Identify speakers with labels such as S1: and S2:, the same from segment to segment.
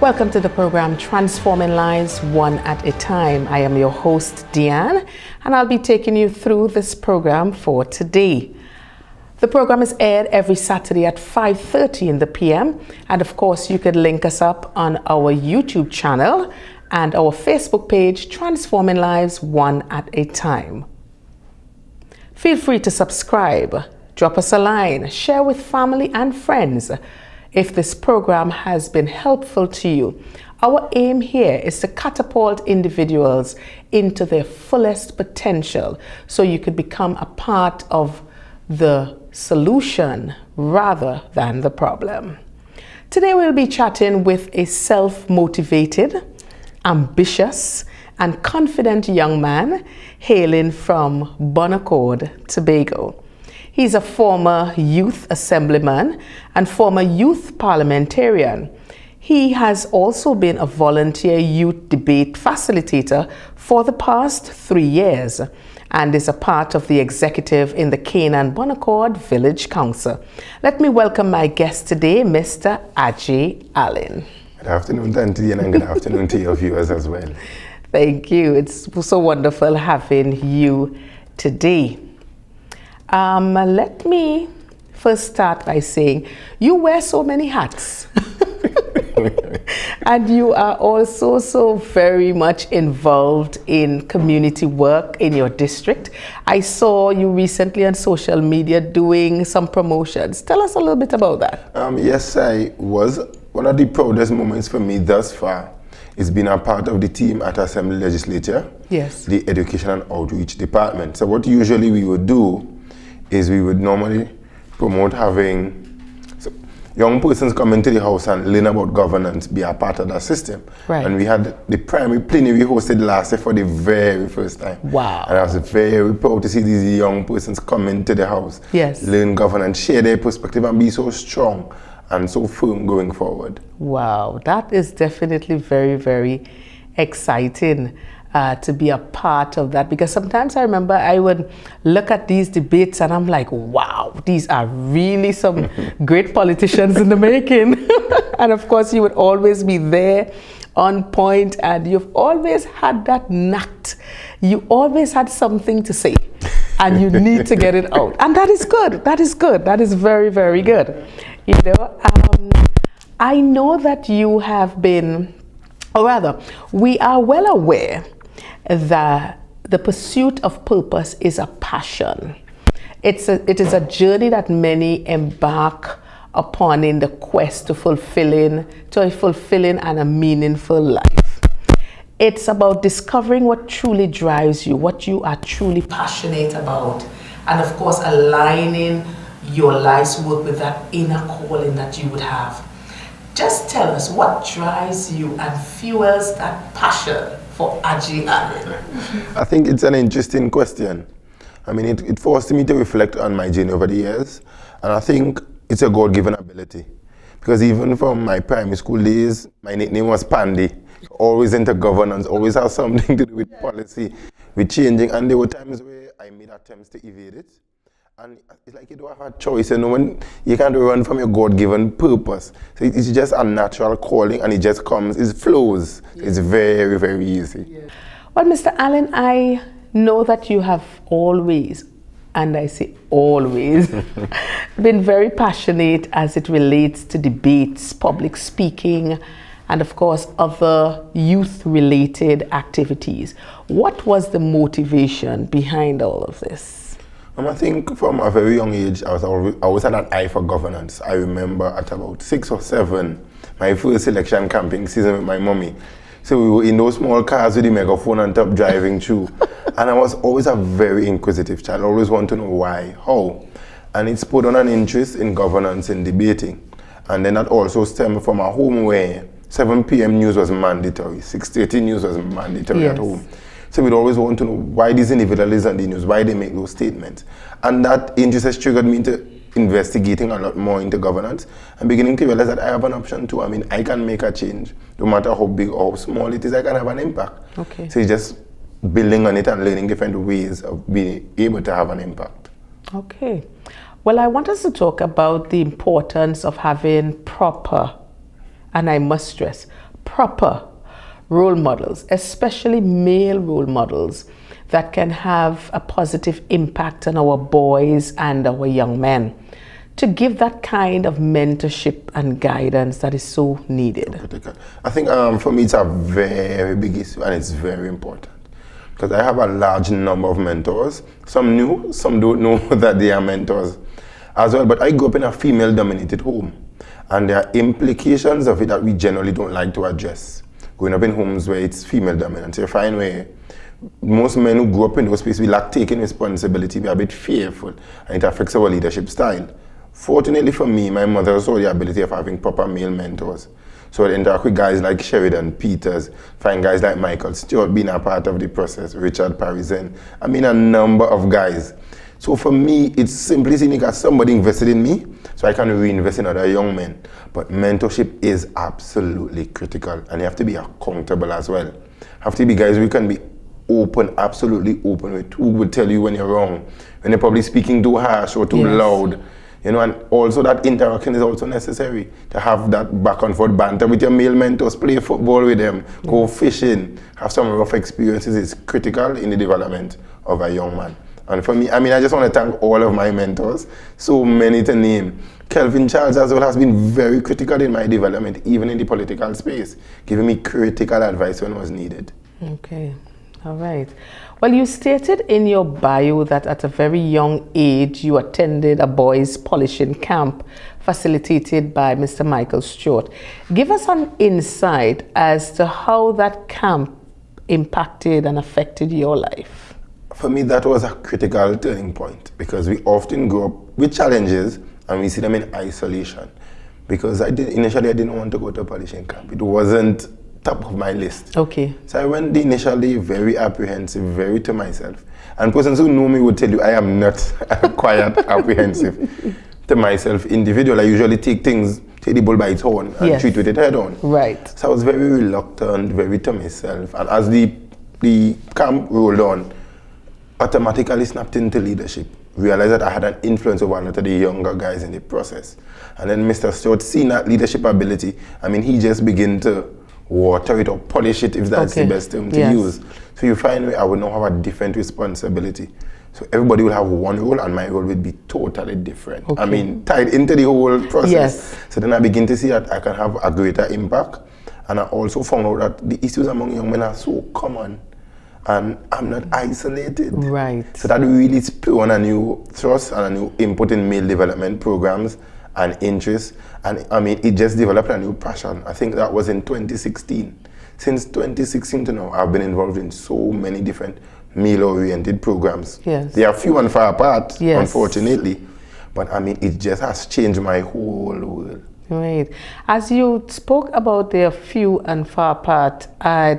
S1: Welcome to the program Transforming Lives One at a Time. I am your host, Dianne, and I'll be taking you through this program for today. The program is aired every Saturday at 5:30 in the p.m. And of course, you could link us up on our YouTube channel and our Facebook page, Transforming Lives One at a Time. Feel free to subscribe, drop us a line, share with family and friends. If this program has been helpful to you, our aim here is to catapult individuals into their fullest potential so you could become a part of the solution rather than the problem. Today we'll be chatting with a self-motivated, ambitious, and confident young man hailing from Bonaccord, Tobago. He's a former youth assemblyman and former youth parliamentarian. He has also been a volunteer youth debate facilitator for the past 3 years and is a part of the executive in the Canaan Bonaccord Village Council. Let me welcome my guest today, Mr. Ajay Alleyne.
S2: Good afternoon, Tanti, and good afternoon to your viewers as well.
S1: Thank you. It's so wonderful having you today. Let me first start by saying you wear so many hats and you are also so very much involved in community work in your district. I saw you recently on social media doing some promotions. Tell us a little bit about that.
S2: Yes, I was. One of the proudest moments for me thus far is being a part of the team at Assembly Legislature,
S1: yes,
S2: the Education and Outreach Department. So what usually we would do is we would normally promote having young persons come into the house and learn about governance, be a part of that system.
S1: Right.
S2: And we had the primary plenary we hosted last year for the very first time.
S1: Wow.
S2: And I was very proud to see these young persons come into the house,
S1: yes,
S2: learn governance, share their perspective and be so strong and so firm going forward.
S1: Wow, that is definitely very, very exciting. To be a part of that, because sometimes I remember I would look at these debates and I'm like, wow, these are really some great politicians in the making. And of course you would always be there on point, and you've always had that knack. You always had something to say and you need to get it out, and that is good. That is good. That is very, very good. You know, I know that you have been, or rather we are well aware that the pursuit of purpose is a passion. It is a journey that many embark upon in the quest to a fulfilling and a meaningful life. It's about discovering what truly drives you, what you are truly passionate about, and of course aligning your life's work with that inner calling that you would have. Just tell us what drives you and fuels that passion for Ajay Alleyne.
S2: I think it's an interesting question. I mean, it forced me to reflect on my journey over the years, and I think it's a God-given ability. Because even from my primary school days, my nickname was Pandy. Always into governance, always has something to do with policy, with changing, and there were times where I made attempts to evade it. And it's like you don't have a choice, you know, when you can't run from your God-given purpose. So it's just a natural calling, and it just comes, it flows. Yeah. It's very, very easy. Yeah.
S1: Well, Mr. Alleyne, I know that you have always, and I say always, been very passionate as it relates to debates, public speaking, and of course other youth-related activities. What was the motivation behind all of this?
S2: I think from a very young age, I always had an eye for governance. I remember at about 6 or 7, my first election camping season with my mommy. So we were in those small cars with the megaphone on top driving through. And I was always a very inquisitive child, always want to know why, how. And it spurred on an interest in governance and debating. And then that also stemmed from a home where 7 p.m. news was mandatory, 6:30 news was mandatory, yes, at home. So we'd always want to know why these individuals on the news, why they make those statements. And that interest has triggered me into investigating a lot more into governance and beginning to realize that I have an option too. I mean, I can make a change. No matter how big or how small it is, I can have an impact.
S1: Okay.
S2: So it's just building on it and learning different ways of being able to have an impact.
S1: Okay. Well, I want us to talk about the importance of having proper, and I must stress, proper role models, especially male role models, that can have a positive impact on our boys and our young men, to give that kind of mentorship and guidance that is so needed?
S2: I think for me it's a very big issue, and it's very important, because I have a large number of mentors. Some knew, some don't know that they are mentors as well. But I grew up in a female-dominated home, and there are implications of it that we generally don't like to address. Growing up in homes where it's female-dominant, so you find where most men who grew up in those spaces, we lack taking responsibility, we're a bit fearful, and it affects our leadership style. Fortunately for me, my mother saw the ability of having proper male mentors. So I interact with guys like Sheridan Peters, find guys like Michael Stewart being a part of the process, Richard Parisen, a number of guys. So for me, it's simply seeing as somebody invested in me, so I can reinvest in other young men. But mentorship is absolutely critical, and you have to be accountable as well. Have to be guys who can be open, absolutely open with, who will tell you when you're wrong, when you're probably speaking too harsh or too loud. You know, and also that interaction is also necessary, to have that back and forth banter with your male mentors, play football with them, go fishing, have some rough experiences is critical in the development of a young man. And for me, I just want to thank all of my mentors, so many to name. Kelvin Charles as well has been very critical in my development, even in the political space, giving me critical advice when it was needed.
S1: Okay, all right. Well, you stated in your bio that at a very young age you attended a boys' polishing camp facilitated by Mr. Michael Stewart. Give us an insight as to how that camp impacted and affected your life.
S2: For me, that was a critical turning point, because we often grow up with challenges and we see them in isolation. Because initially I didn't want to go to a polishing camp. It wasn't top of my list.
S1: Okay.
S2: So I went initially very apprehensive, very to myself. And persons who know me would tell you I am not quiet, apprehensive to myself individual. I usually take the bull by its horn and treat with it head on.
S1: Right.
S2: So I was very reluctant, very to myself. And as the camp rolled on, automatically snapped into leadership. Realized that I had an influence over a lot of the younger guys in the process. And then Mr. Stewart, seeing that leadership ability, he just began to water it or polish it, if that's the best term to use. So you find I would now have a different responsibility. So everybody will have one role, and my role would be totally different.
S1: Okay.
S2: Tied into the whole process.
S1: Yes.
S2: So then I begin to see that I can have a greater impact. And I also found out that the issues among young men are so common, and I'm not isolated.
S1: Right.
S2: So that really spurred on a new thrust and a new input in male development programs and interests. And it just developed a new passion. I think that was in 2016. Since 2016 to now, I've been involved in so many different male-oriented programs.
S1: Yes.
S2: They are few and far apart, unfortunately. But it just has changed my whole world.
S1: Right. As you spoke about their few and far apart,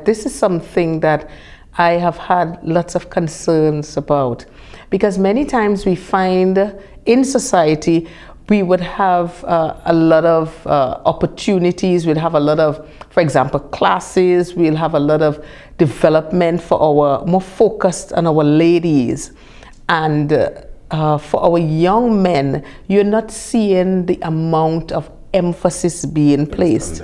S1: this is something that I have had lots of concerns about, because many times we find in society we would have a lot of opportunities, we'd have a lot of, for example, classes, we'll have a lot of development for our, more focused on our ladies. And for our young men, you're not seeing the amount of emphasis being placed.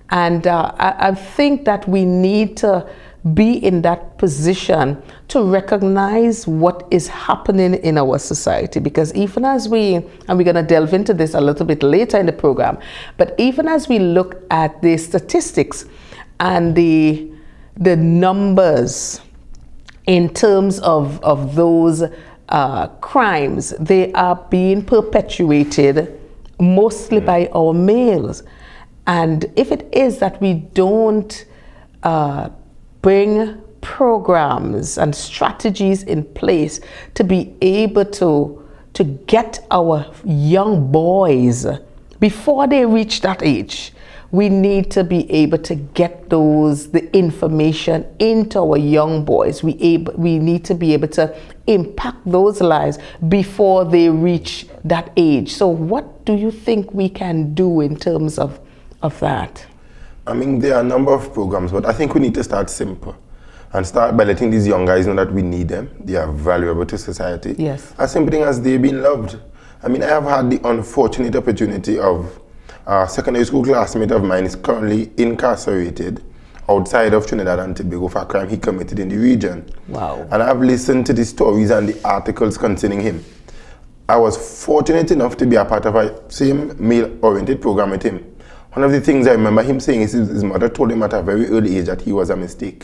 S1: And I think that we need to be in that position to recognize what is happening in our society, because even as and we're going to delve into this a little bit later in the program, but even as we look at the statistics and the numbers in terms of those crimes, they are being perpetuated mostly by our males. And if it is that we don't bring programs and strategies in place to be able to get our young boys before they reach that age, we need to be able to get the information into our young boys. We need to be able to impact those lives before they reach that age. So what do you think we can do in terms of that?
S2: There are a number of programs, but I think we need to start simple and start by letting these young guys know that we need them. They are valuable to society.
S1: Yes.
S2: As simple as they being loved. I have had the unfortunate opportunity of A secondary school classmate of mine is currently incarcerated outside of Trinidad and Tobago for a crime he committed in the region.
S1: Wow.
S2: And I've listened to the stories and the articles concerning him. I was fortunate enough to be a part of a same male-oriented program with him. One of the things I remember him saying is his mother told him at a very early age that he was a mistake.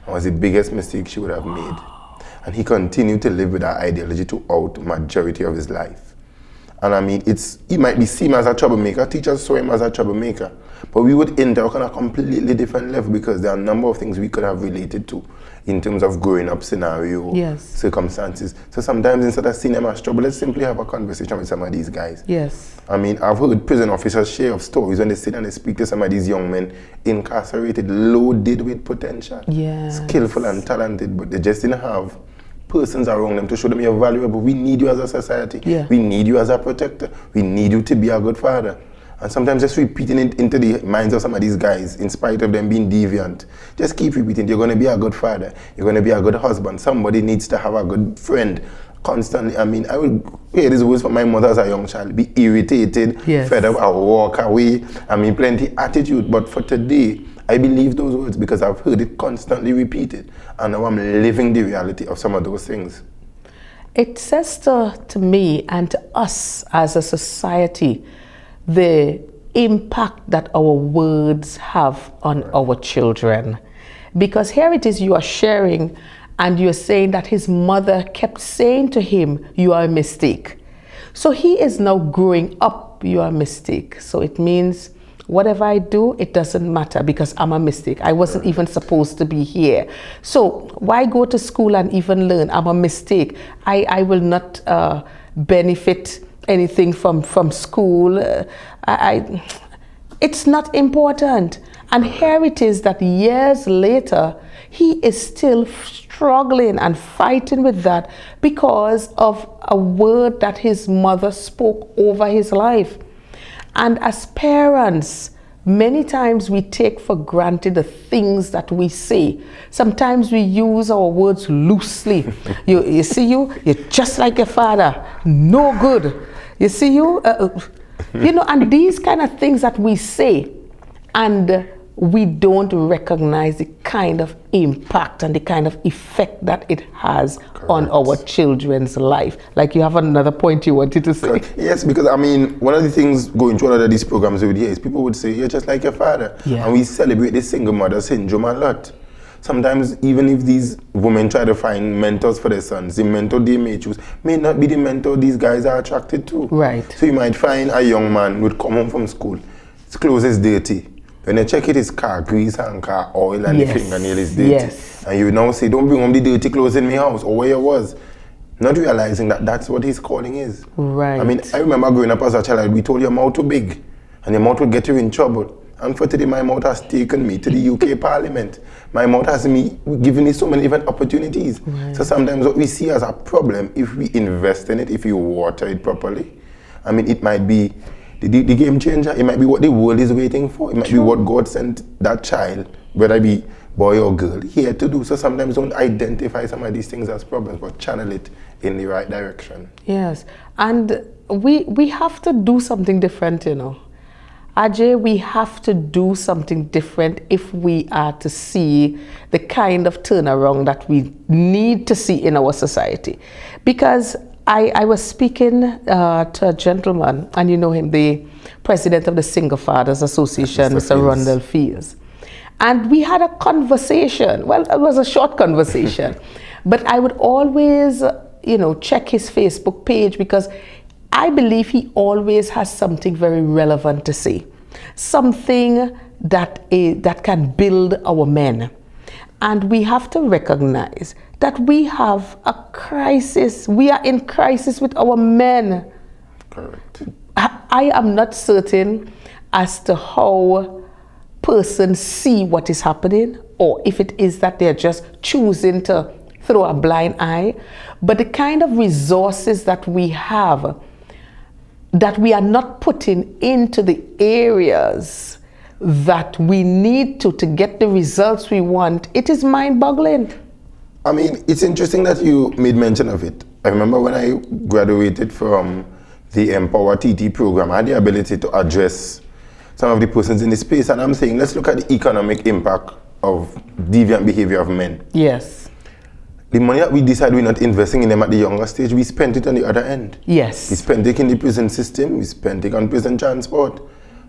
S2: It was the biggest mistake she would have made. And he continued to live with that ideology throughout the majority of his life. And I mean, he might be seen as a troublemaker. Teachers saw him as a troublemaker. But we would interact on a completely different level because there are a number of things we could have related to in terms of growing up scenario, circumstances. So sometimes instead of seeing them as trouble, let's simply have a conversation with some of these guys.
S1: Yes.
S2: I mean, I've heard prison officers share of stories when they sit and they speak to some of these young men incarcerated, loaded with potential, skillful and talented, but they just didn't have persons around them to show them you're valuable. We need you as a society. We need you as a protector. We need you to be a good father. And sometimes just repeating it into the minds of some of these guys, in spite of them being deviant. Just keep repeating, you're going to be a good father. You're going to be a good husband. Somebody needs to have a good friend constantly. I mean, I would hear these words from my mother as a young child. Be irritated, fed up, I walk away. I mean, plenty attitude. But for today, I believe those words because I've heard it constantly repeated. And now I'm living the reality of some of those things.
S1: It says to me and to us as a society, the impact that our words have on our children. Because here it is, you are sharing and you're saying that his mother kept saying to him, you are a mistake. So he is now growing up, you are a mistake. So it means whatever I do, it doesn't matter because I'm a mistake. I wasn't even supposed to be here. So why go to school and even learn? I'm a mistake. I will not benefit anything from school. It's not important. And here it is that years later, he is still struggling and fighting with that because of a word that his mother spoke over his life. And as parents, many times we take for granted the things that we say. Sometimes we use our words loosely. You see, you're just like your father, no good. You see, you know, and these kind of things that we say, and we don't recognize the kind of impact and the kind of effect that it has on our children's life. Like you have another point you wanted to say.
S2: Yes, because I mean, one of the things going through a lot of these programs we would hear is people would say, you're just like your father. And we celebrate the single mother syndrome a lot. Sometimes even if these women try to find mentors for their sons, the mentor they may choose may not be the mentor these guys are attracted to.
S1: Right.
S2: So you might find a young man would come home from school, his clothes is dirty. When they check it, his car grease and car oil and the fingernail is dirty. And you now say, don't bring home the dirty clothes in my house or where you was. Not realizing that that's what his calling is.
S1: Right.
S2: I mean, I remember growing up as a child, we told your mouth too big and your mouth will get you in trouble. And for today, my mouth has taken me to the UK Parliament. My mouth has given me so many different opportunities. So sometimes what we see as a problem, if we invest in it, if we water it properly, I mean, it might be the game changer. It might be what the world is waiting for. It might be what God sent that child, whether it be boy or girl, here to do. So sometimes don't identify some of these things as problems, but channel it in the right direction.
S1: Yes, and we have to do something different, you know. Ajay, we have to do something different if we are to see the kind of turnaround that we need to see in our society. Because I was speaking to a gentleman, and you know him, the president of the Single Fathers Association, Mr. Rundle Fields. And we had a conversation. Well, it was a short conversation. But I would always, you know, check his Facebook page because I believe he always has something very relevant to say. Something that can build our men. And we have to recognize that we have a crisis. We are in crisis with our men.
S2: Correct.
S1: I am not certain as to how persons see what is happening, or if it is that they're just choosing to throw a blind eye. But the kind of resources that we have, that we are not putting into the areas that we need to get the results we want, it is mind-boggling.
S2: I mean, it's interesting that you made mention of it. I remember when I graduated from the Empower TT program, I had the ability to address some of the persons in the space, and I'm saying, let's look at the economic impact of deviant behavior of men.
S1: Yes.
S2: The money that we decide we're not investing in them at the younger stage, we spent it on the other end.
S1: Yes.
S2: We spent it in the prison system, we spent it on prison transport.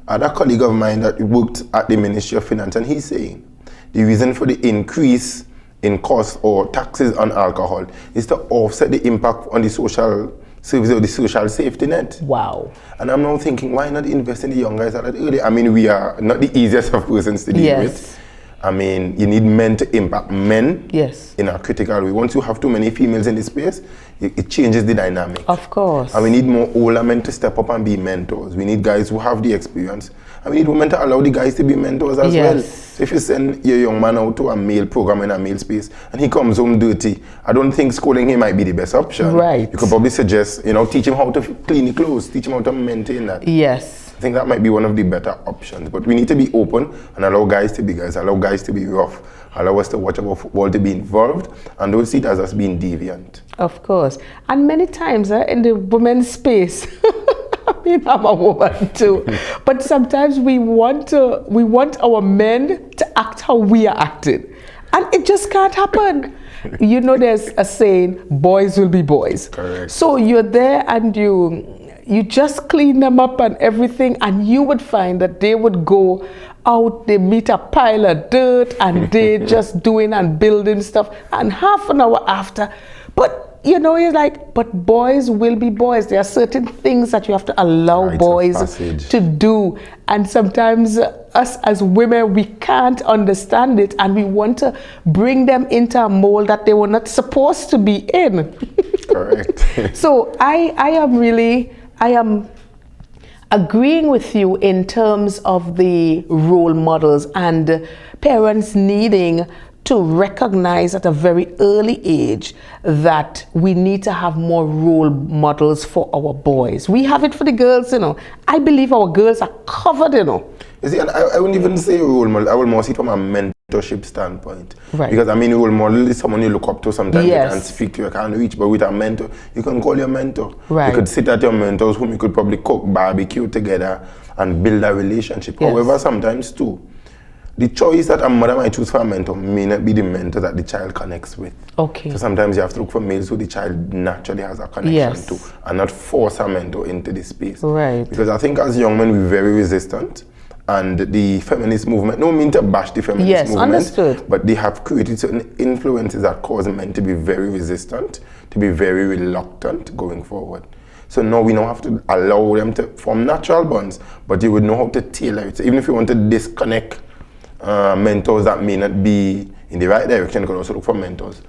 S2: I had a colleague of mine that worked at the Ministry of Finance, and he's saying the reason for the increase in cost or taxes on alcohol is to offset the impact on the social service or the social safety net.
S1: Wow.
S2: And I'm now thinking, why not invest in the young guys at that early? I mean, we are not the easiest of persons to deal with. I mean, you need men to impact men in a critical way. Once you have too many females in the space, it changes the dynamic.
S1: Of course.
S2: And we need more older men to step up and be mentors. We need guys who have the experience. And we need women to allow the guys to be mentors as well. So if you send your young man out to a male program in a male space and he comes home dirty, I don't think schooling him might be the best option.
S1: Right.
S2: You could probably suggest, teach him how to clean the clothes, teach him how to maintain that.
S1: Yes.
S2: I think that might be one of the better options. But we need to be open and allow guys to be guys, allow guys to be rough, allow us to watch our football, to be involved, and don't see it as us being deviant.
S1: Of course. And many times in the women's space, I mean, I'm a woman too, but sometimes we want our men to act how we are acting. And it just can't happen. There's a saying, boys will be boys.
S2: Correct.
S1: So you're there and you just clean them up and everything, and you would find that they would go out, they meet a pile of dirt, and they just doing and building stuff, and half an hour after, but you're like, but boys will be boys. There are certain things that you have to allow boys to do, and sometimes us as women, we can't understand it, and we want to bring them into a mold that they were not supposed to be in.
S2: Correct.
S1: So I am agreeing with you in terms of the role models and parents needing to recognize at a very early age that we need to have more role models for our boys. We have it for the girls, I believe our girls are covered,
S2: You see, and I wouldn't even say role model. I would more see it from a mentorship standpoint.
S1: Right.
S2: Because role model is someone you look up to. Sometimes you can't speak to, you can't reach, but with a mentor, you can call your mentor.
S1: Right.
S2: You could sit at your mentor's home, you could probably cook, barbecue together, and build a relationship.
S1: Yes.
S2: However, sometimes too, the choice that a mother might choose for a mentor may not be the mentor that the child connects with.
S1: Okay.
S2: So sometimes you have to look for males who the child naturally has a connection to, and not force a mentor into the space.
S1: Right.
S2: Because I think as young men, we're very resistant. And the feminist movement, no mean to bash the feminist movement,
S1: understood.
S2: but they have created certain influences that cause men to be very resistant, to be very reluctant going forward. So now we now have to allow them to form natural bonds, but you would know how to tailor it. So even if you want to disconnect mentors that may not be in the right direction, you can also look for mentors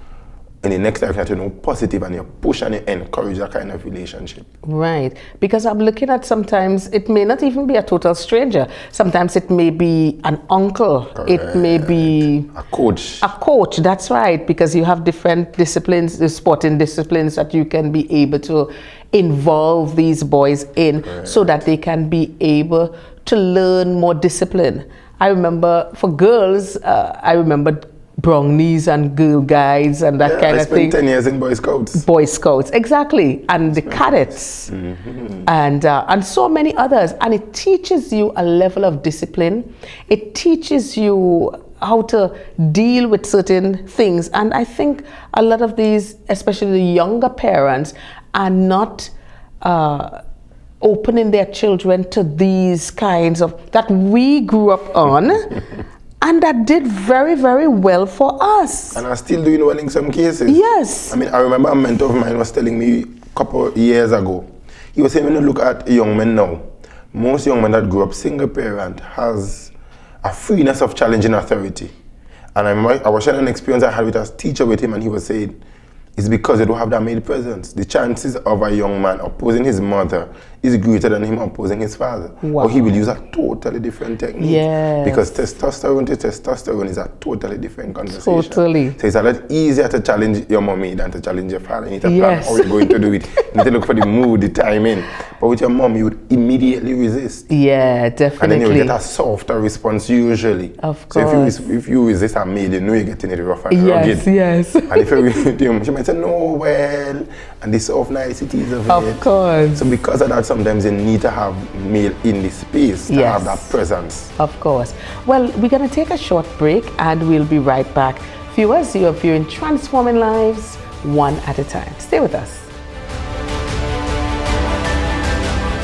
S2: in the next direction to know positive, and you push and you encourage that kind of relationship. Right.
S1: Because I'm looking at sometimes it may not even be a total stranger. Sometimes it may be an uncle.
S2: Correct.
S1: It may be
S2: a coach.
S1: A coach, that's right, because you have different disciplines, the sporting disciplines that you can be able to involve these boys in. Correct. So that they can be able to learn more discipline. I remember for girls, I remember brownies and girl guides and that kind of thing.
S2: I spent 10 years in Boy Scouts.
S1: Boy Scouts, exactly. And the cadets. Mm-hmm. And so many others. And it teaches you a level of discipline. It teaches you how to deal with certain things. And I think a lot of these, especially the younger parents, are not opening their children to these kinds of, that we grew up on. And that did very, very well for us.
S2: And are still doing well in some cases.
S1: Yes.
S2: I mean, I remember a mentor of mine was telling me a couple of years ago. He was saying, when you look at young men now, most young men that grew up single parent has a freeness of challenging authority. And I remember I was sharing an experience I had with a teacher with him, and he was saying, it's because they don't have that male presence. The chances of a young man opposing his mother is greater than him opposing his father.
S1: Wow.
S2: Or he will use a totally different technique.
S1: Yes.
S2: Because testosterone to testosterone is a totally different conversation.
S1: Totally.
S2: So it's a lot easier to challenge your mommy than to challenge your father. You need to plan how you're going to do it. You need to look for the mood, the timing. But with your mom, you would immediately resist.
S1: Yeah, definitely.
S2: And then you will get a softer response usually.
S1: Of course.
S2: So if you resist a maid, you know you're getting it rough and rugged.
S1: Yes.
S2: And if you she might say, no, well, and the soft niceties of it.
S1: Of course.
S2: So because of that sometimes you need to have male in the space to have that presence.
S1: Of course. Well, we're going to take a short break and we'll be right back. Viewers, you are viewing Transforming Lives One at a Time. Stay with us.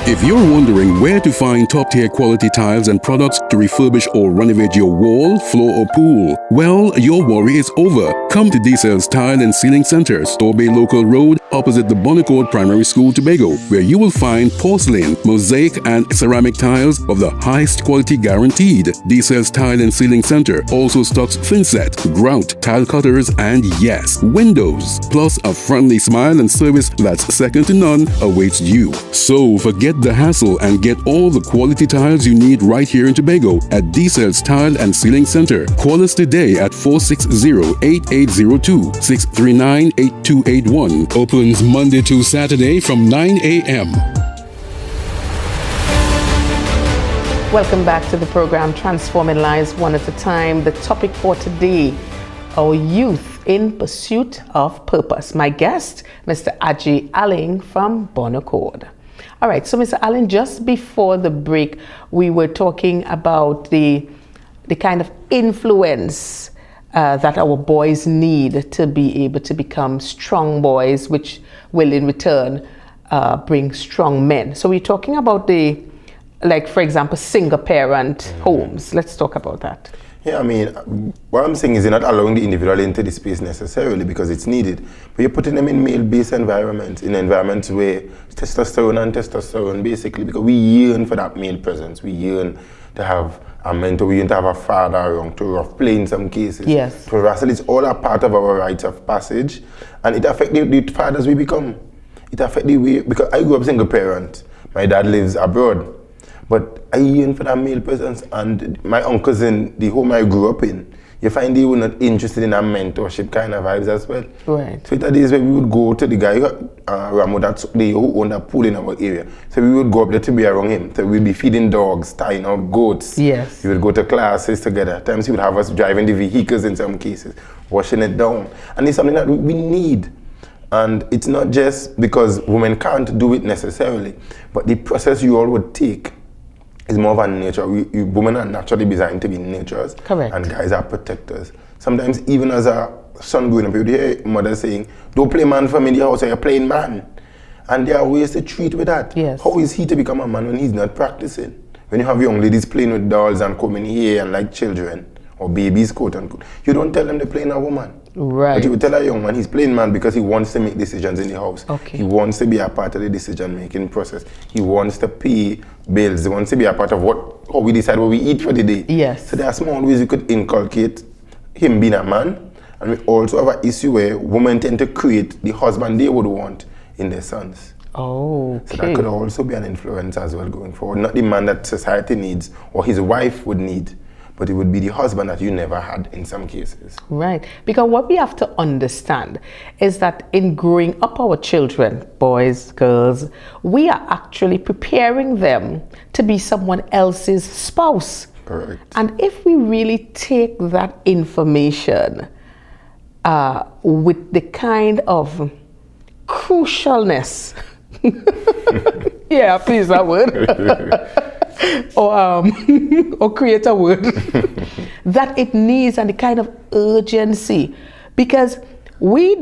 S3: If you're wondering where to find top-tier quality tiles and products to refurbish or renovate your wall, floor or pool, well, your worry is over. Come to D-Cells Tile and Ceiling Center, Torbay Local Road, opposite the Bonnecourt Primary School, Tobago, where you will find porcelain, mosaic and ceramic tiles of the highest quality guaranteed. D-Cells Tile and Ceiling Center also stocks thinset, grout, tile cutters and yes, windows. Plus a friendly smile and service that's second to none awaits you. So forget the hassle and get all the quality tiles you need right here in Tobago at D-Cells Tile and Ceiling Center. Call us today at 460-8802, 639-8281. Opens Monday to Saturday from 9 a.m.
S1: Welcome back to the program Transforming Lives One at a Time. The topic for today, our youth in pursuit of purpose. My guest, Mr. Ajay Alleyne from Bonnecourt. All right, so Mr. Alleyne, just before the break, we were talking about the kind of influence that our boys need to be able to become strong boys, which will in return bring strong men. So we're talking about like for example, single parent homes. Let's talk about that.
S2: Yeah, I mean, what I'm saying is you're not allowing the individual into the space necessarily because it's needed, but you're putting them in male-based environments, in environments where testosterone basically, because we yearn for that male presence. We yearn to have a mentor, we yearn to have a father around to rough play in some cases.
S1: Yes.
S2: For us, it's all a part of our rites of passage, and it affects the fathers we become. It affects the way, because I grew up single parent. My dad lives abroad. But I yearn for that male presence, and my uncles in the home I grew up in, you find they were not interested in a mentorship kind of vibes as well.
S1: Right.
S2: So it are days where we would go to the guy, Ramo, that's the who owned a pool in our area. So we would go up there to be around him. So we'd be feeding dogs, tying up goats.
S1: Yes.
S2: We would go to classes together. At times he would have us driving the vehicles in some cases, washing it down. And it's something that we need. And it's not just because women can't do it necessarily, but the process you all would take is more of a nature. Women are naturally designed to be nurturers.
S1: Correct.
S2: And guys are protectors. Sometimes even as a son growing up, you hear mother saying, don't play man for me in the house, or you're playing man. And there are ways to treat with that.
S1: Yes.
S2: How is he to become a man when he's not practicing? When you have young ladies playing with dolls and combing hair and like children, or babies, quote unquote, you don't tell them they're playing a woman.
S1: Right.
S2: But you would tell a young man he's playing man because he wants to make decisions in the house.
S1: Okay.
S2: He wants to be a part of the decision-making process. He wants to pay bills. He wants to be a part of how we decide what we eat for the day.
S1: Yes.
S2: So there are small ways we could inculcate him being a man. And we also have an issue where women tend to create the husband they would want in their sons.
S1: Oh, okay.
S2: So that could also be an influence as well going forward. Not the man that society needs or his wife would need, but it would be the husband that you never had in some cases.
S1: Right. Because what we have to understand is that in growing up our children, boys, girls, we are actually preparing them to be someone else's spouse.
S2: Correct.
S1: And if we really take that information with the kind of crucialness, yeah, please, that word. or create a word that it needs, and the kind of urgency, because we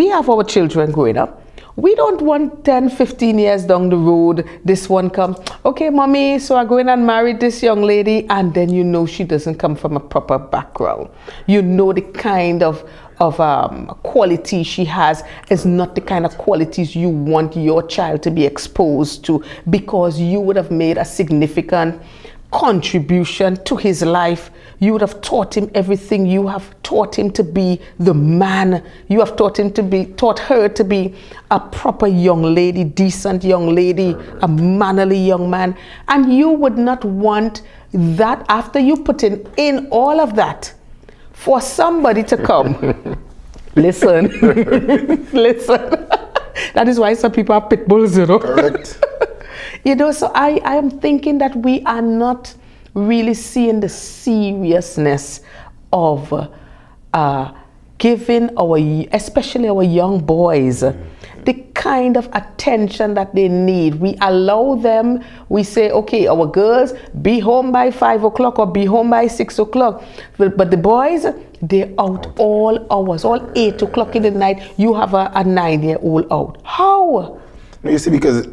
S1: have our children growing up. We don't want 10, 15 years down the road, this one comes, okay, mommy, so I'm going and married this young lady, and then you know she doesn't come from a proper background. You know the kind of quality she has is not the kind of qualities you want your child to be exposed to, because you would have made a significant contribution to his life. You would have taught him everything. You have taught him to be the man. You have taught her to be a proper young lady, decent young lady, a mannerly young man. And you would not want that, after you put in all of that, for somebody to come. Listen. That is why some people are pit bulls, you know.
S2: Correct.
S1: So I am thinking that we are not really seeing the seriousness of giving especially our young boys, the kind of attention that they need. We allow them, we say, okay, our girls, be home by 5 o'clock or be home by 6 o'clock. But the boys, they're out all hours, all 8 o'clock in the night. You have a 9-year-old out. How?
S2: No, you see, because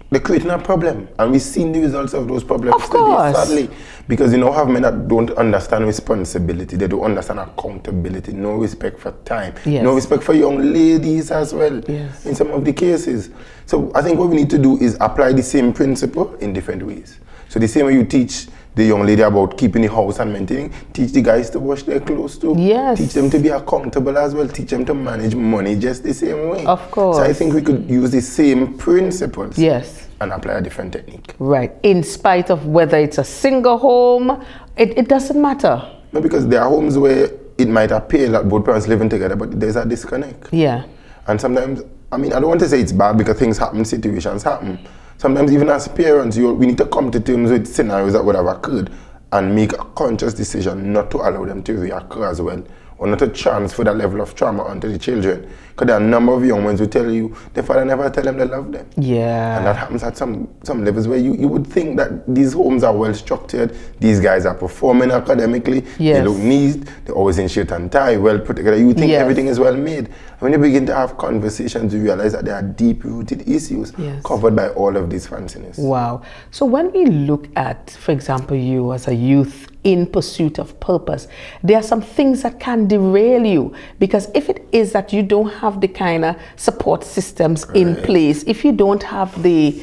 S2: they're creating a problem, and we've seen the results of those problems
S1: Of course.
S2: sadly. Because you now have men that don't understand responsibility, they don't understand accountability, no respect for time,
S1: Yes.
S2: no respect for young ladies as well,
S1: Yes.
S2: in some of the cases. So I think what we need to do is apply the same principle in different ways. So the same way you teach the young lady about keeping the house and maintaining, teach the guys to wash their clothes too.
S1: Yes.
S2: Teach them to be accountable as well, teach them to manage money just the same way.
S1: Of course.
S2: So I think we could use the same principles.
S1: Yes.
S2: And apply a different technique.
S1: Right. In spite of whether it's a single home, it doesn't matter.
S2: No, because there are homes where it might appear that both parents living together, but there's a disconnect.
S1: Yeah.
S2: And sometimes, I mean, I don't want to say it's bad because things happen, situations happen. Sometimes even as parents, we need to come to terms with scenarios that would have occurred and make a conscious decision not to allow them to reoccur as well, or not to transfer that level of trauma onto the children. Because there are a number of young ones who tell you their father never tell them they love them.
S1: Yeah.
S2: And that happens at some levels where you would think that these homes are well structured, these guys are performing academically,
S1: Yes.
S2: they look neat, they're always in shirt and tie, well put together. You think
S1: Yes.
S2: everything is well made. And when you begin to have conversations, you realize that there are deep-rooted issues
S1: Yes.
S2: covered by all of this fanciness.
S1: Wow. So when we look at, for example, you as a youth in pursuit of purpose, there are some things that can derail you, because if it is that you don't have the kind of support systems in place, if you don't have the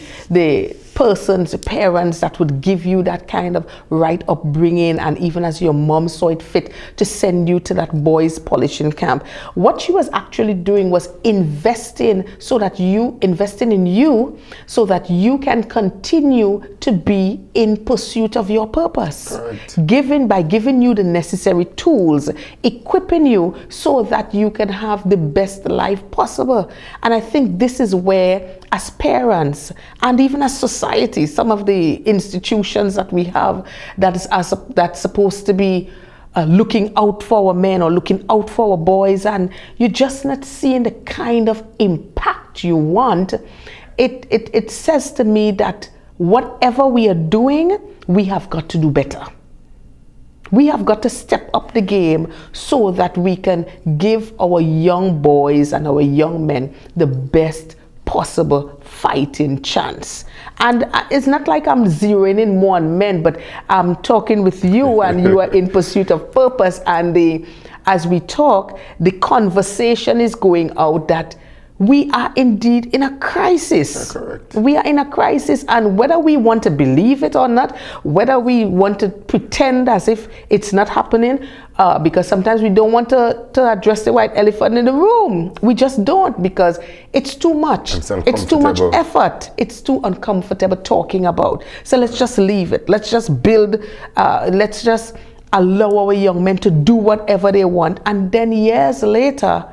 S1: persons, the parents that would give you that kind of right upbringing, and even as your mom saw it fit to send you to that boys polishing camp, what she was actually doing was investing in you so that you can continue to be in pursuit of your purpose.
S2: Correct.
S1: By giving you the necessary tools, equipping you so that you can have the best life possible. And I think this is where, as parents and even as society, some of the institutions that we have that's supposed to be looking out for our men or looking out for our boys, and you're just not seeing the kind of impact you want, it says to me that whatever we are doing, we have got to do better. We have got to step up the game so that we can give our young boys and our young men the best possible fighting chance. And it's not like I'm zeroing in more on men, but I'm talking with you and you are in pursuit of purpose, and as we talk, the conversation is going out that we are indeed in a crisis.
S2: That's correct.
S1: We are in a crisis, and whether we want to believe it or not, whether we want to pretend as if it's not happening, because sometimes we don't want to address the white elephant in the room. We just don't, because it's too much. It's too much effort. It's too uncomfortable talking about. So let's just leave it. Let's just build, let's just allow our young men to do whatever they want. And then years later,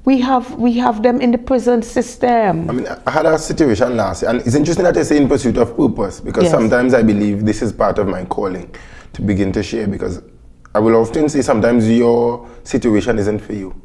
S1: we have them in the prison system.
S2: I mean, I had a situation last year, and it's interesting that I say in pursuit of purpose, because
S1: Yes.
S2: sometimes I believe this is part of my calling to begin to share, because I will often say sometimes your situation isn't for you,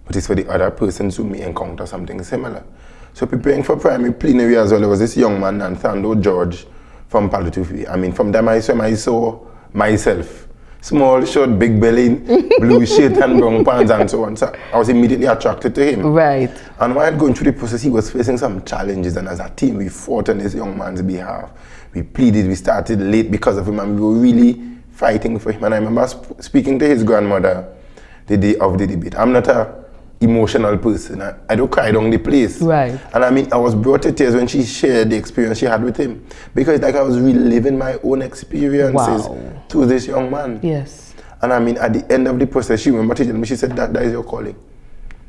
S2: but it's for the other persons who may encounter something similar. So preparing for primary plenary as well, there was this young man, Anthando George, from Palatufi. I mean, from them I saw myself. Small, short, big belly, blue shirt and brown pants and so on. So I was immediately attracted to him.
S1: Right.
S2: And while going through the process, he was facing some challenges, and as a team, we fought on this young man's behalf. We pleaded, we started late because of him, and we were really fighting for him. And I remember speaking to his grandmother the day of the debate. I'm not a emotional person. I don't cry down the place.
S1: Right.
S2: And I mean, I was brought to tears when she shared the experience she had with him, because like I was reliving my own experiences to this young man.
S1: Yes.
S2: And I mean, at the end of the process, she remembered telling me, she said, that is your calling.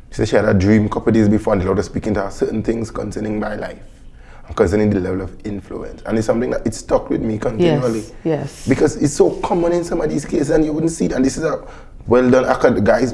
S2: She said she had a dream a couple of days before, and the Lord was speaking to her certain things concerning my life and concerning the level of influence. And it's something that it stuck with me continually.
S1: Yes. Yes.
S2: Because it's so common in some of these cases, and you wouldn't see it. And this is a well-done guys,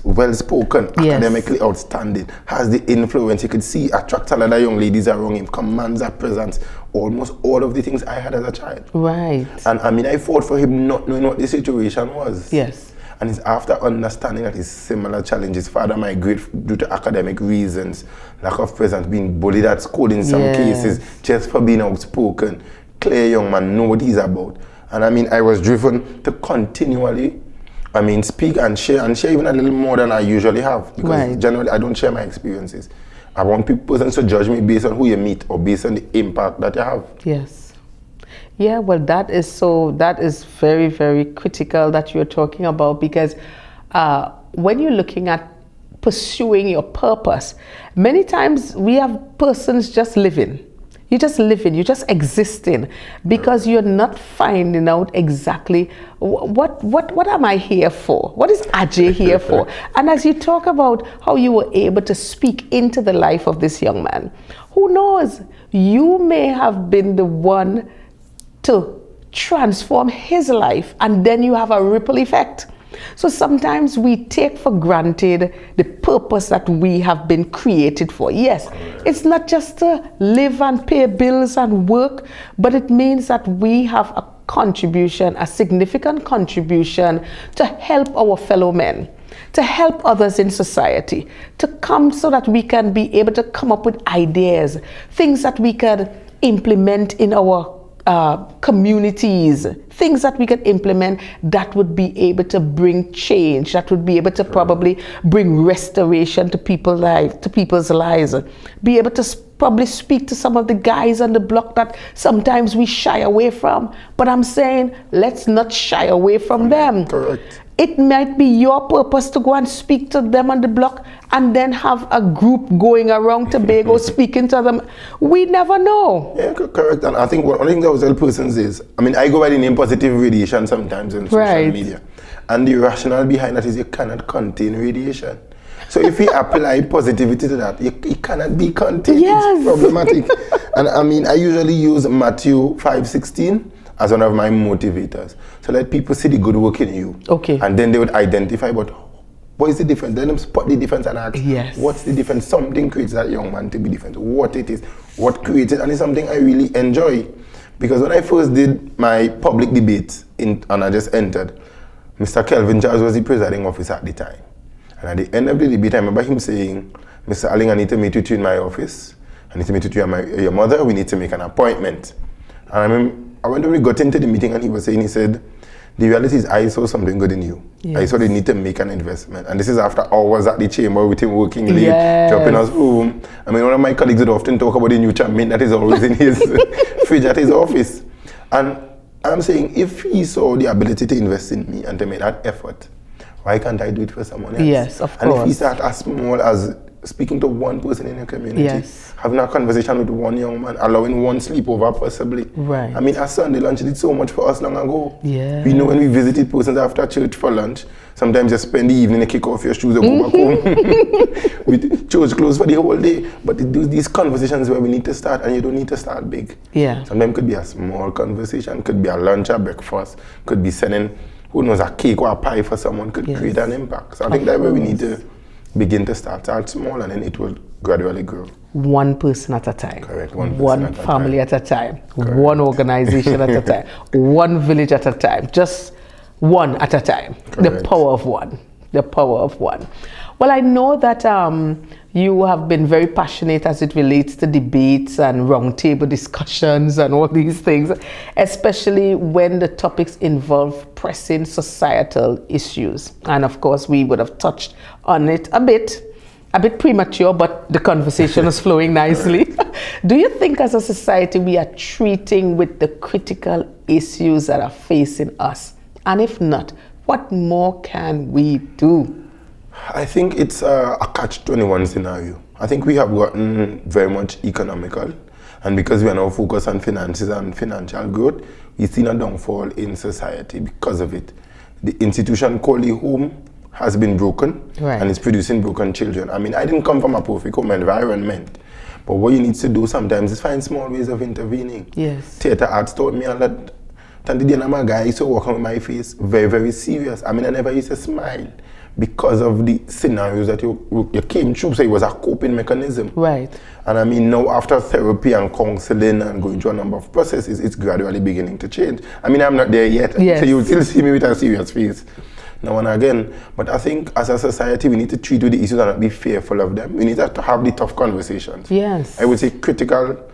S2: well-spoken,
S1: Yes.
S2: academically outstanding, has the influence. You could see attract a lot of young ladies around him, commands a presence, almost all of the things I had as a child.
S1: Right.
S2: And I mean, I fought for him not knowing what the situation was.
S1: Yes.
S2: And it's after understanding that his similar challenges, father migrated due to academic reasons, lack of presence, being bullied at school in some cases, just for being outspoken. Clear young man, know what he's about. And I mean, I was driven to continually, speak and share even a little more than I usually have. Because generally, I don't share my experiences. I want persons to judge me based on who you meet or based on the impact that you have.
S1: Yes. Yeah, well, that is very, very critical that you're talking about, because when you're looking at pursuing your purpose, many times we have persons just living. You're just living, you're just existing, because you're not finding out exactly what am I here for? What is Ajay here for? And as you talk about how you were able to speak into the life of this young man, who knows, you may have been the one to transform his life, and then you have a ripple effect. So sometimes we take for granted the purpose that we have been created for. Yes, it's not just to live and pay bills and work, but it means that we have a contribution, a significant contribution to help our fellow men, to help others in society, to come so that we can be able to come up with ideas, things that we can implement in our communities, things that we can implement that would be able to bring change, that would be able to probably bring restoration to people's lives, be able to probably speak to some of the guys on the block that sometimes we shy away from. But I'm saying, let's not shy away from them.
S2: Correct.
S1: It might be your purpose to go and speak to them on the block and then have a group going around Tobago speaking to them. We never know.
S2: Yeah, correct. And I think one thing that I was tell persons is, I go by the name positive radiation sometimes on social media. And the rationale behind that is you cannot contain radiation. So if we apply positivity to that, it cannot be contained.
S1: Yes.
S2: It's problematic. And I usually use Matthew 5:16 as one of my motivators. So let people see the good work in you.
S1: Okay.
S2: And then they would identify, but what is the difference? Then them spot the difference and ask, what's the difference? Something creates that young man to be different. What it is, what creates it, and it's something I really enjoy. Because when I first did my public debate, and I just entered, Mr. Kelvin Charles was the presiding officer at the time. And at the end of the debate, I remember him saying, Mr. Alleyne, I need to meet with you in my office. I need to meet with you and your mother. We need to make an appointment. And I remember, when we got into the meeting and he said, the reality is I saw something good in you. Yes. I saw they need to make an investment. And this is after hours at the chamber with him working late, dropping us home. One of my colleagues would often talk about the new champion that is always in his fridge at his office. And I'm saying, if he saw the ability to invest in me and to make that effort, why can't I do it for someone else?
S1: Yes, of course.
S2: And if he start as small as speaking to one person in your community, having a conversation with one young man, allowing one sleepover possibly.
S1: Right.
S2: A Sunday lunch did so much for us long ago.
S1: Yeah.
S2: We know when we visited persons after church for lunch, sometimes you spend the evening, you kick off your shoes and go back home with church clothes for the whole day. But these conversations where we need to start, and you don't need to start big.
S1: Yeah.
S2: Sometimes it could be a small conversation, could be a lunch or breakfast, could be sending, who knows, a cake or a pie for someone, could create an impact. So I think that's where we need to begin to start small, and then it will gradually grow.
S1: One person at a time.
S2: Correct.
S1: One family at a time.
S2: Correct.
S1: One organization at a time. One village at a time. Just one at a time.
S2: Correct.
S1: The power of one. The power of one. Well, I know that you have been very passionate as it relates to debates and roundtable discussions and all these things, especially when the topics involve pressing societal issues. And of course, we would have touched on it a bit premature, but the conversation is flowing nicely. Do you think as a society we are treating with the critical issues that are facing us? And if not, what more can we do?
S2: I think it's a catch-21 scenario. I think we have gotten very much economical, and because we are now focused on finances and financial growth, we've seen a downfall in society because of it. The institution called the home has been broken, and it's producing broken children. I didn't come from a perfect home environment, but what you need to do sometimes is find small ways of intervening.
S1: Yes.
S2: Theatre arts taught me a lot. Tanti Dianne, I'm a guy, I used to walk on with my face very, very serious. I never used to smile because of the scenarios that you came through. So it was a coping mechanism.
S1: Right.
S2: And now after therapy and counseling and going through a number of processes, it's gradually beginning to change. I'm not there yet.
S1: Yes.
S2: So you'll still see me with a serious face. now and again. But I think as a society, we need to treat with the issues and not be fearful of them. We need to have the tough conversations.
S1: Yes.
S2: I would say critical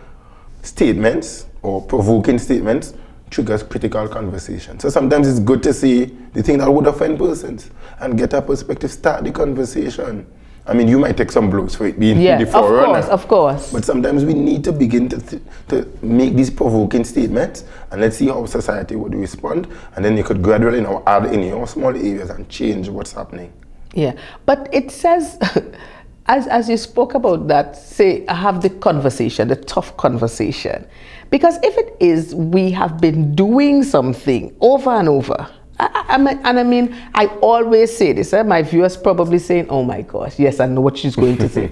S2: statements or provoking statements triggers critical conversation. So sometimes it's good to say the thing that would offend persons and get a perspective, start the conversation. I mean, you might take some blows for it being the forerunner.
S1: Of course.
S2: But sometimes we need to begin to make these provoking statements, and let's see how society would respond, and then you could gradually now add in your small areas and change what's happening.
S1: Yeah, but it says, as you spoke about that, say, have the conversation, the tough conversation. Because if it is, we have been doing something over and over. I always say this, my viewers probably saying, oh my gosh, yes, I know what she's going to say.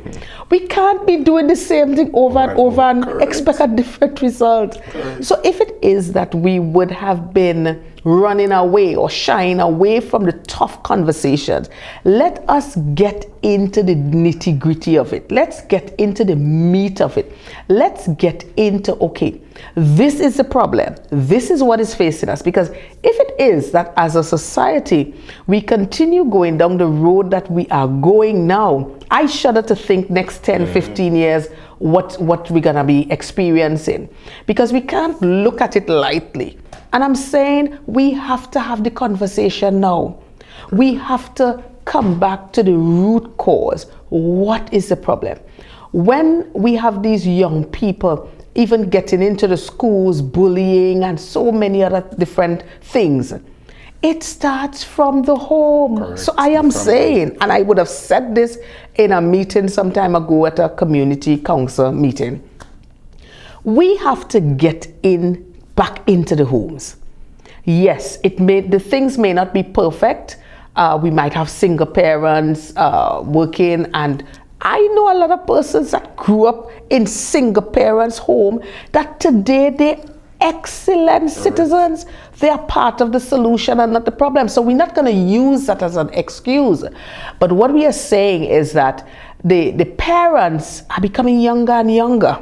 S1: We can't be doing the same thing over and over and expect a different result. So if it is that we would have been running away or shying away from the tough conversations, let us get into the nitty-gritty of it. Let's get into the meat of it. Let's get into, okay, this is the problem. This is what is facing us. Because if it is that as a society, we continue going down the road that we are going now, I shudder to think next 10, 15 years, what we're going to be experiencing. Because we can't look at it lightly. And I'm saying we have to have the conversation now. We have to come back to the root cause. What is the problem? When we have these young people even getting into the schools, bullying, and so many other different things, it starts from the home. Correct. So I am saying, and I would have said this in a meeting some time ago at a community council meeting, we have to get back into the homes. Yes, the things may not be perfect. We might have single parents working, and I know a lot of persons that grew up in single parents' home that today they're excellent citizens. They are part of the solution and not the problem. So we're not going to use that as an excuse. But what we are saying is that the parents are becoming younger and younger.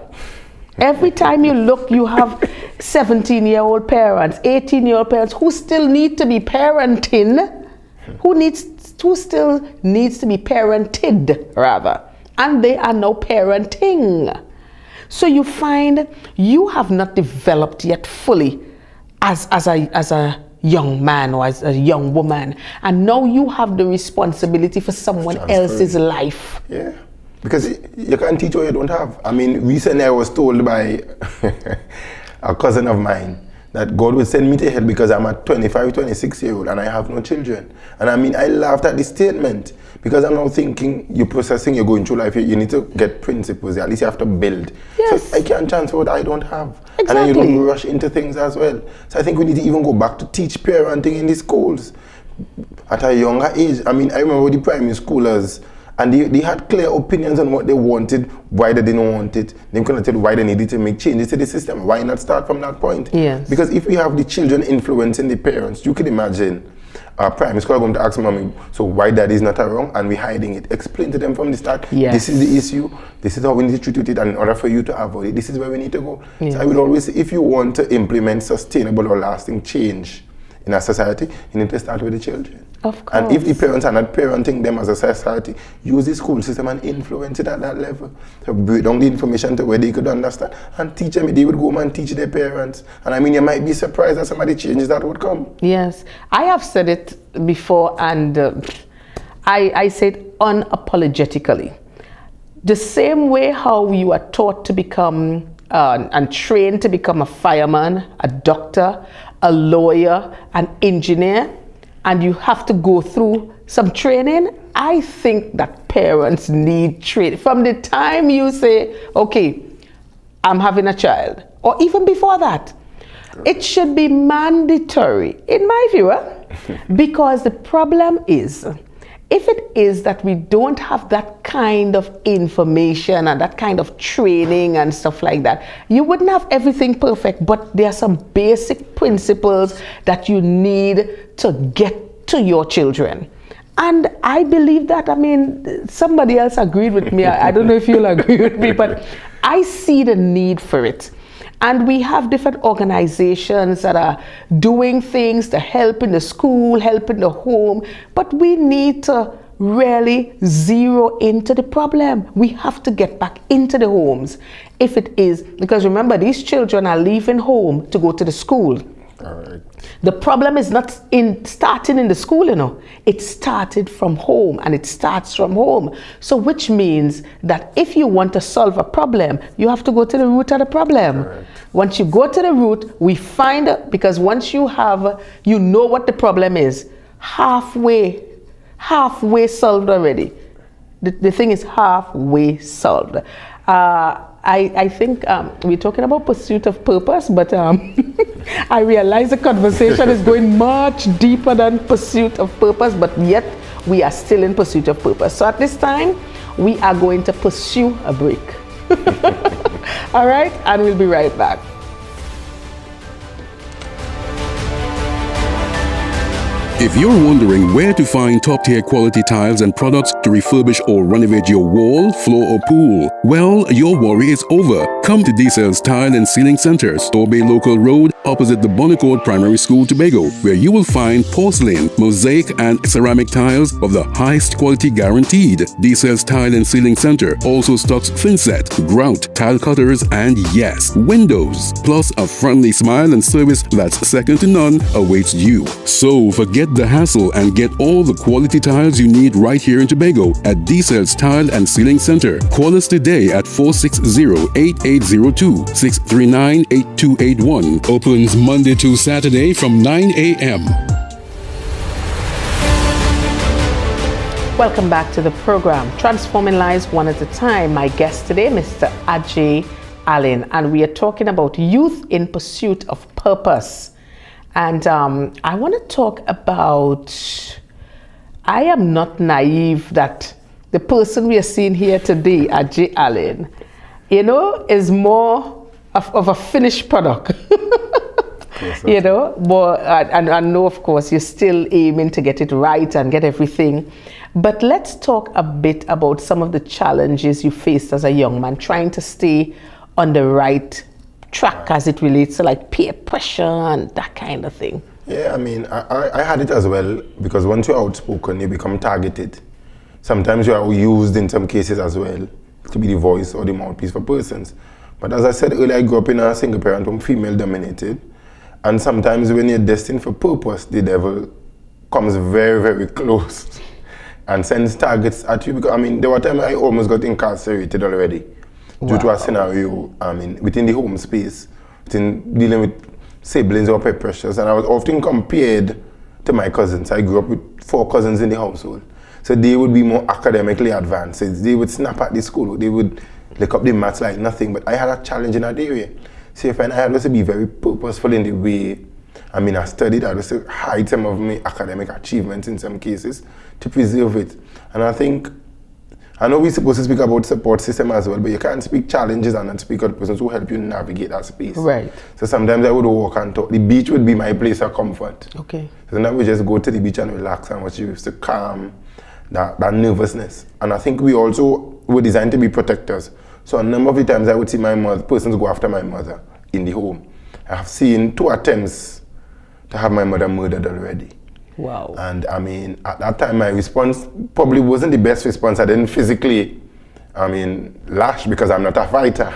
S1: Every time you look, you have 17-year-old parents, 18-year-old parents who still need to be parenting, who still needs to be parented, rather. And they are now parenting. So you find you have not developed yet fully as a young man or as a young woman. And now you have the responsibility for someone else's life.
S2: Yeah. Because you can't teach what you don't have. I mean, recently I was told by a cousin of mine that God would send me to hell because I'm a 25, 26-year-old and I have no children. And I mean, I laughed at the statement because I'm now thinking you're processing, you're going through life, you need to get principles, at least you have to build.
S1: Yes.
S2: So I can't transfer what I don't have.
S1: Exactly.
S2: And then you don't rush into things as well. So I think we need to even go back to teach parenting in the schools at a younger age. I mean, I remember the primary schoolers, and they had clear opinions on what they wanted, why they didn't want it. They couldn't tell why they needed to make changes to the system. Why not start from that point?
S1: Yes.
S2: Because if we have the children influencing the parents, you can imagine a primary school going to ask mommy, so why daddy is not around and we're hiding it. Explain to them from the start,
S1: yes.
S2: This is the issue, this is how we need to treat it, and in order for you to avoid it, this is where we need to go.
S1: Yes.
S2: So I would always say, if you want to implement sustainable or lasting change in a society, you need to start with the children.
S1: Of course.
S2: And if the parents are not parenting them as a society, use the school system and influence it at that level. So break down the information to where they could understand and teach them. They would go home and teach their parents. And I mean, you might be surprised at some of the changes that would come.
S1: Yes. I have said it before, and I said unapologetically. The same way how you are taught to become and trained to become a fireman, a doctor, a lawyer, an engineer, and you have to go through some training, I think that parents need training. From the time you say, okay, I'm having a child, or even before that, it should be mandatory, in my view, because the problem is, if it is that we don't have that kind of information and that kind of training and stuff like that, you wouldn't have everything perfect, but there are some basic principles that you need to get to your children. And I believe that, I mean, somebody else agreed with me. I don't know if you'll agree with me, but I see the need for it. And we have different organizations that are doing things to help in the school, help in the home, but we need to really zero into the problem. We have to get back into the homes. If it is, because remember, these children are leaving home to go to the school.
S2: All right.
S1: The problem is not starting in the school, It started from home, and it starts from home. So which means that if you want to solve a problem, you have to go to the root of the problem.
S2: Correct.
S1: Once you go to the root, we find, because once you know what the problem is, halfway solved already. The thing is halfway solved. I think we're talking about pursuit of purpose, but I realize the conversation is going much deeper than pursuit of purpose, but yet we are still in pursuit of purpose. So at this time, we are going to pursue a break. All right, and we'll be right back.
S3: If you're wondering where to find top-tier quality tiles and products to refurbish or renovate your wall, floor or pool, well, your worry is over. Come to D-Cells Tile and Ceiling Center, Store Bay Local Road, opposite the Bonnecourt Primary School, Tobago, where you will find porcelain, mosaic and ceramic tiles of the highest quality guaranteed. D-Cells Tile and Ceiling Center also stocks thinset, grout, tile cutters and yes, windows. Plus a friendly smile and service that's second to none awaits you. So forget the hassle and get all the quality tiles you need right here in Tobago at D-Cells Tile and Ceiling Center. Call us today at 460-8802, 639-8281. Opens Monday to Saturday from 9 a.m.
S1: Welcome back to the program, Transforming Lives One at a Time. My guest today, Mr. Ajay Alleyne, and we are talking about youth in pursuit of purpose. And I want to talk about, I am not naive that the person we are seeing here today, Ajay Alleyne, is more of a finished product. But I know, of course, you're still aiming to get it right and get everything. But let's talk a bit about some of the challenges you faced as a young man, trying to stay on the right track as it relates to like peer pressure and that kind of thing.
S2: Yeah, I mean, I had it as well, because once you're outspoken, you become targeted. Sometimes you are used in some cases as well to be the voice or the mouthpiece for persons. But as I said earlier, I grew up in a single parent home, female dominated. And sometimes when you're destined for purpose, the devil comes very, very close and sends targets at you. Because I mean, there were times I almost got incarcerated already. Due to a scenario, within the home space, within dealing with siblings or peer pressures, and I was often compared to my cousins. I grew up with 4 cousins in the household, so they would be more academically advanced. So they would snap at the school, they would look up the maths like nothing. But I had a challenge in that area. So I had to be very purposeful in the way. I studied. I was to hide some of my academic achievements in some cases to preserve it. And I know we're supposed to speak about support system as well, but you can't speak challenges and not speak about persons who help you navigate that space.
S1: Right.
S2: So sometimes I would walk and talk. The beach would be my place of comfort.
S1: Okay.
S2: So then I would just go to the beach and relax and watch you to calm that nervousness. And I think we also were designed to be protectors. So a number of the times I would see persons go after my mother in the home. I have seen 2 attempts to have my mother murdered already.
S1: Wow.
S2: And at that time, my response probably wasn't the best response. I didn't physically, lash, because I'm not a fighter.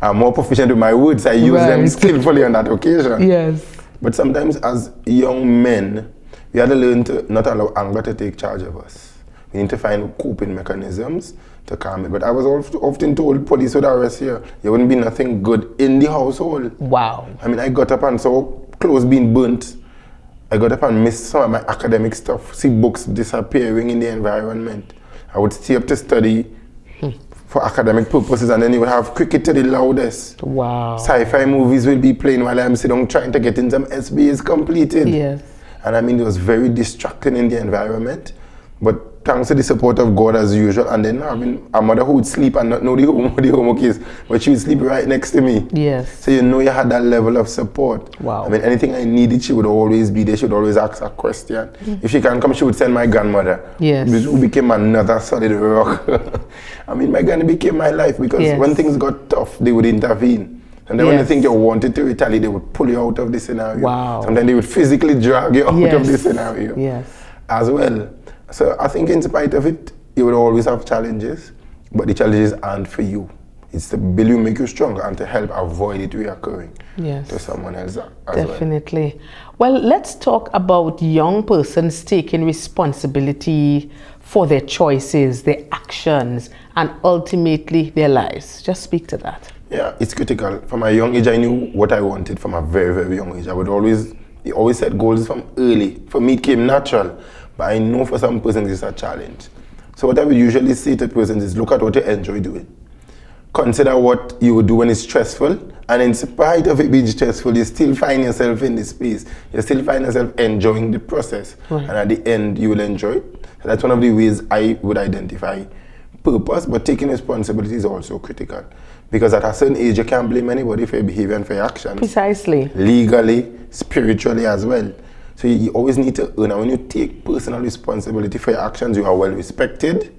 S2: I'm more proficient with my words. I use them skillfully on that occasion.
S1: Yes.
S2: But sometimes as young men, we had to learn to not allow anger to take charge of us. We need to find coping mechanisms to calm it. But I was often told police would arrest you. There wouldn't be nothing good in the household.
S1: Wow.
S2: I got up and saw clothes being burnt. I got up and missed some of my academic stuff, see books disappearing in the environment. I would stay up to study for academic purposes, and then you would have cricket to the loudest.
S1: Wow.
S2: Sci-fi movies will be playing while I'm sitting down trying to get in some SBAs completed.
S1: Yes.
S2: And it was very distracting in the environment. But thanks to the support of God as usual, and then having a mother who would sleep and not know the homework is, but she would sleep right next to me.
S1: Yes.
S2: So you had that level of support.
S1: Wow.
S2: Anything I needed, she would always be there. She would always ask a question. If she can't come, she would send my grandmother.
S1: Yes.
S2: Who became another solid rock. My granny became my life, because when things got tough, they would intervene. And then when you
S1: Yes.
S2: think you wanted to retaliate, they would pull you out of the scenario.
S1: Wow.
S2: Sometimes they would physically drag you out of the scenario
S1: Yes.
S2: as well. So I think in spite of it, you will always have challenges, but the challenges aren't for you. It's to build you, make you stronger, and to help avoid it reoccurring to someone else as
S1: Definitely. Well, let's talk about young persons taking responsibility for their choices, their actions, and ultimately their lives. Just speak to that.
S2: Yeah, it's critical. From a young age, I knew what I wanted from a very, very young age. They always set goals from early. For me, it came natural, but I know for some persons it's a challenge. So what I would usually say to persons is look at what you enjoy doing. Consider what you would do when it's stressful, and in spite of it being stressful, you still find yourself in the space. You still find yourself enjoying the process, and at the end, you will enjoy it. So that's one of the ways I would identify purpose, but taking responsibility is also critical. Because at a certain age, you can't blame anybody for your behavior and for your actions.
S1: Precisely.
S2: Legally, spiritually as well. So you always need to earn, and when you take personal responsibility for your actions, you are well respected,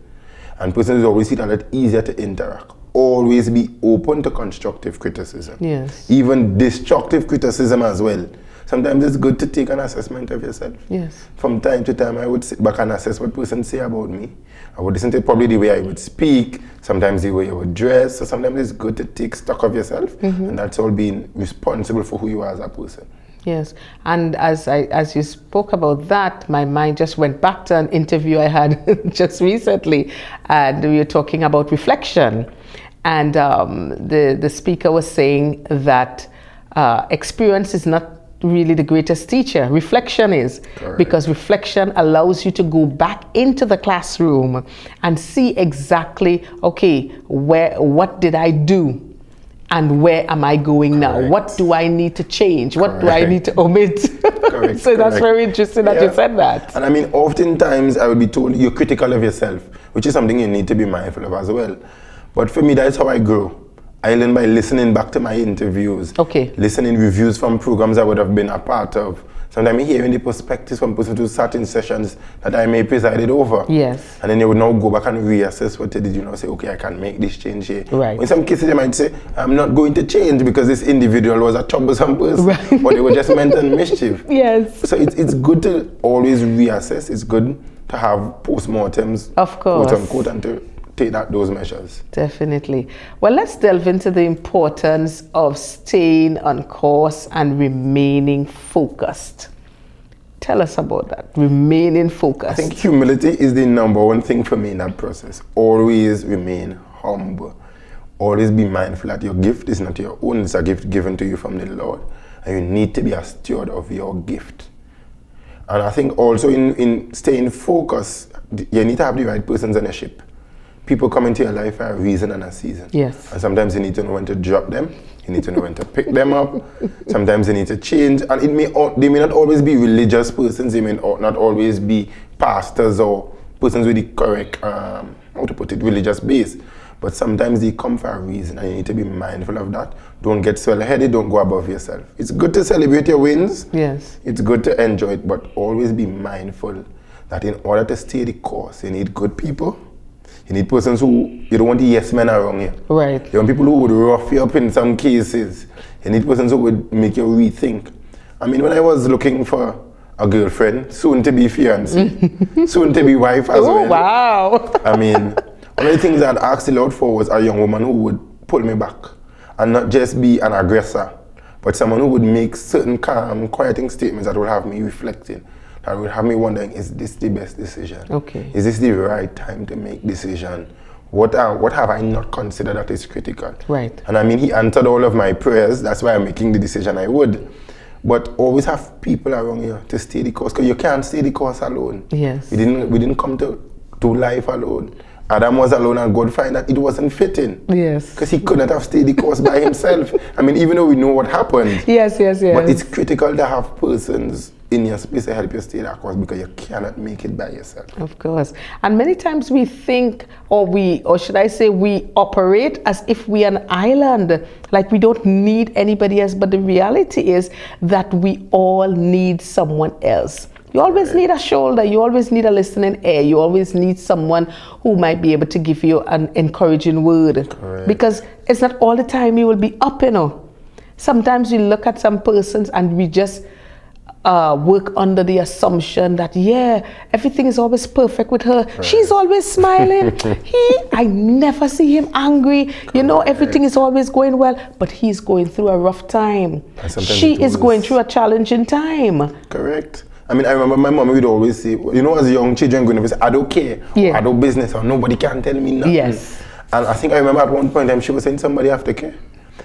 S2: and persons always see it a lot easier to interact. Always be open to constructive criticism.
S1: Yes.
S2: Even destructive criticism as well. Sometimes it's good to take an assessment of yourself.
S1: Yes.
S2: From time to time, I would sit back and assess what person say about me. I would listen to probably the way I would speak, sometimes the way I would dress. So sometimes it's good to take stock of yourself, and that's all being responsible for who you are as a person.
S1: Yes, and as you spoke about that, my mind just went back to an interview I had just recently, and we were talking about reflection, and the speaker was saying that experience is not really the greatest teacher. Reflection is. Correct. Because reflection allows you to go back into the classroom and see exactly, okay, what did I do? And where am I going now?
S2: Correct.
S1: What do I need to change? What
S2: Correct.
S1: do I need to omit?
S2: Correct.
S1: So that's very interesting that you said that.
S2: And I mean, oftentimes I would be told you're critical of yourself, which is something you need to be mindful of as well. But for me, that's how I grow. I learn by listening back to my interviews.
S1: Okay.
S2: Listening reviews from programs I would have been a part of. Sometimes hearing the perspectives from persons who sat in sessions that I may presided over.
S1: Yes.
S2: And then you would now go back and reassess what they did, say, okay, I can make this change here.
S1: Right.
S2: In some cases, they might say, I'm not going to change because this individual was a troublesome person.
S1: Right.
S2: But they were just meant on mischief.
S1: Yes.
S2: So it's good to always reassess. It's good to have postmortems,
S1: Of course.
S2: quote unquote, and to take those measures.
S1: Definitely. Well, let's delve into the importance of staying on course and remaining focused. Tell us about that, remaining focused.
S2: I think humility is the number one thing for me in that process. Always remain humble. Always be mindful that your gift is not your own, it's a gift given to you from the Lord. And you need to be a steward of your gift. And I think also in staying focused, you need to have the right persons on your ship. People come into your life for a reason and a season.
S1: Yes.
S2: And sometimes you need to know when to drop them. You need to know when to pick them up. Sometimes you need to change. And they may not always be religious persons. They may not always be pastors or persons with the correct, religious base. But sometimes they come for a reason, and you need to be mindful of that. Don't get swell-headed. Don't go above yourself. It's good to celebrate your wins.
S1: Yes.
S2: It's good to enjoy it, but always be mindful that in order to stay the course, you need good people. You need persons who, you don't want the yes men around you.
S1: Right.
S2: You want people who would rough you up in some cases. You need persons who would make you rethink. I mean, when I was looking for a girlfriend, soon to be fiancé, soon to be wife as well.
S1: Oh, wow.
S2: I mean, one of the things I'd asked the Lord for was a young woman who would pull me back and not just be an aggressor, but someone who would make certain calm, quieting statements that would have me reflecting. That would have me wondering, is this the best decision?
S1: Okay.
S2: Is this the right time to make decision? What have I not considered that is critical?
S1: Right.
S2: And I mean, he answered all of my prayers. That's why I'm making the decision I would. But always have people around you to stay the course, because you can't stay the course alone.
S1: Yes.
S2: We didn't come to life alone. Adam was alone, and God found that it wasn't fitting.
S1: Yes.
S2: Because he couldn't have stayed the course by himself. I mean, even though we know what happened.
S1: Yes.
S2: But it's critical to have persons in your space to help you stay that course, because you cannot make it by yourself.
S1: Of course. And many times we think, or should I say, we operate as if we are an island, like we don't need anybody else. But the reality is that we all need someone else. You always need a shoulder, you always need a listening ear, you always need someone who might be able to give you an encouraging word.
S2: Correct.
S1: Because it's not all the time you will be up, Sometimes we look at some persons and we just work under the assumption that, yeah, everything is always perfect with her. Right. She's always smiling. I never see him angry. Correct. You know, everything is always going well, but he's going through a rough time. She is going through a challenging time.
S2: Correct. I mean, I remember my mom would always say, you know, as young children going to say, I don't care, I don't business, or nobody can tell me nothing.
S1: Yes.
S2: And I think I remember at one point in time, she was saying somebody have to care.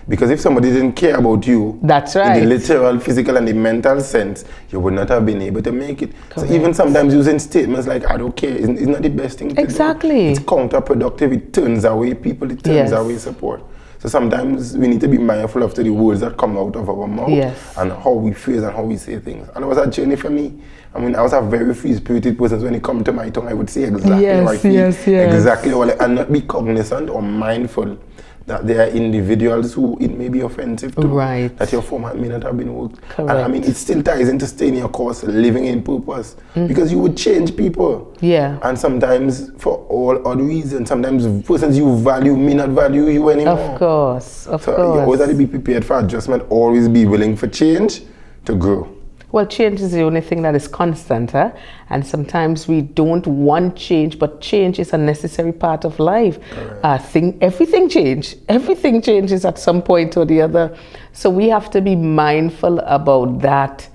S2: Because if somebody didn't care about you,
S1: that's right,
S2: in the literal, physical, and the mental sense, you would not have been able to make it. Correct. So even sometimes using statements like, I don't care, is not the best thing to
S1: exactly.
S2: do. It's counterproductive. It turns away people, it turns away support. So sometimes we need to be mindful of the words that come out of our mouth and how we phrase and how we say things. And it was a journey for me. I mean, I was a very free-spirited person. When it comes to my tongue, I would say exactly how I feel, exactly how and not be cognizant or mindful that there are individuals who it may be offensive to,
S1: right,
S2: that your format may not have been worked.
S1: Correct.
S2: And I mean, it still ties into staying your course, living in purpose, because you would change people.
S1: Yeah.
S2: And sometimes for all odd reasons, sometimes persons you value may not value you anymore.
S1: Of course, of course.
S2: You always have to be prepared for adjustment, always be willing for change to grow.
S1: Well, change is the only thing that is constant, huh? And sometimes we don't want change, but change is a necessary part of life. Everything changes at some point or the other. So we have to be mindful about that,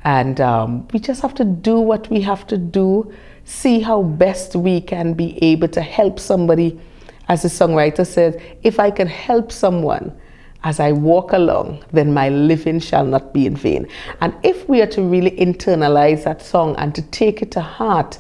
S1: and we just have to do what we have to do, see how best we can be able to help somebody. As the songwriter says, if I can help someone as I walk along, then my living shall not be in vain. And if we are to really internalize that song and to take it to heart,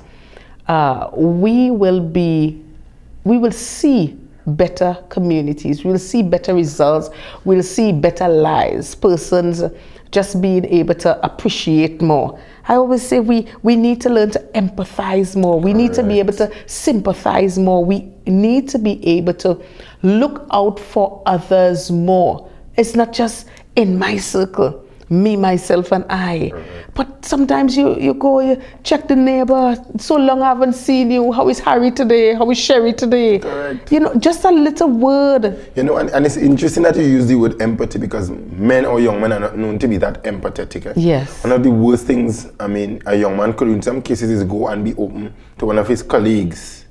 S1: we will see better communities, we'll see better results, we'll see better lives, persons just being able to appreciate more. I always say we need to learn to empathize more. We need to be able to sympathize more. We need to be able to look out for others more. It's not just in my circle, me, myself, and I. But sometimes you go, you check the neighbor. So long I haven't seen you. How is Harry today? How is Sherry today?
S2: Correct.
S1: You know, just a little word.
S2: You know, and it's interesting that you use the word empathy, because men or young men are not known to be that empathetic.
S1: Yes.
S2: One of the worst things, I mean, a young man could do in some cases is go and be open to one of his colleagues.